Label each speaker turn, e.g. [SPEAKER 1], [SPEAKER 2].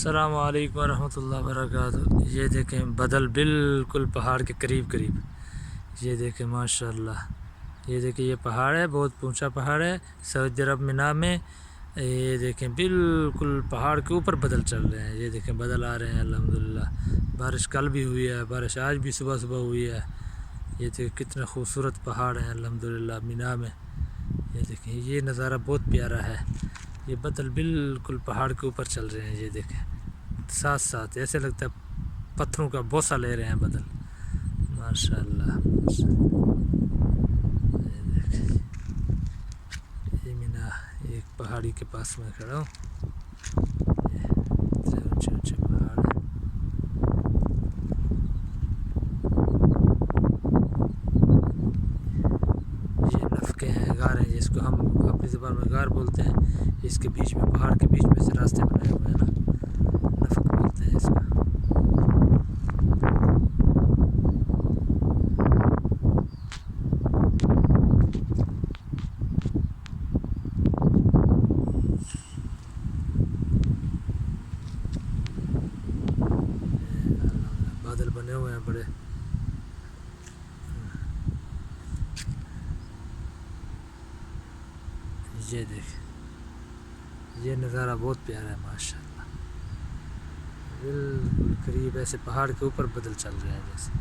[SPEAKER 1] السلام علیکم ورحمۃ اللہ وبرکاتہ۔ یہ دیکھیں بدل بالکل پہاڑ کے قریب قریب، یہ دیکھیں ماشاء اللہ، یہ دیکھیں یہ پہاڑ ہے، بہت اونچا پہاڑ ہے سعودی عرب مینا میں۔ یہ دیکھیں بالکل پہاڑ کے اوپر بدل چل رہے ہیں، یہ دیکھیں بدل آ رہے ہیں الحمدللہ۔ بارش کل بھی ہوئی ہے، بارش آج بھی صبح صبح ہوئی ہے۔ یہ دیکھیں کتنے خوبصورت پہاڑ ہیں الحمدللہ مینا میں۔ یہ دیکھیں یہ نظارہ بہت پیارا ہے، یہ بدل بالکل پہاڑ کے اوپر چل رہے ہیں، یہ دیکھیں ساتھ ساتھ ایسے لگتا ہے پتھروں کا بوسہ لے رہے ہیں بدل، ماشاء اللہ۔ یہ دیکھیں یہ مینا ایک پہاڑی کے پاس میں کھڑا ہوں، یہ اونچے اونچے پہاڑ ہیں۔ یہ نفقے ہیں، غار ہیں، جس کو ہم اپنی زبان میں غار بولتے ہیں۔ اس کے بیچ میں پہاڑ کے بیچ میں سے راستے بنائے ہوئے ہیں نا، نفق بولتے ہیں اس کا۔ بادل بنے ہوئے ہیں بڑے، یہ دیکھیں یہ نظارہ بہت پیارا ہے ماشاء اللہ، بالکل قریب ایسے پہاڑ کے اوپر بدل چل رہے ہیں جیسے۔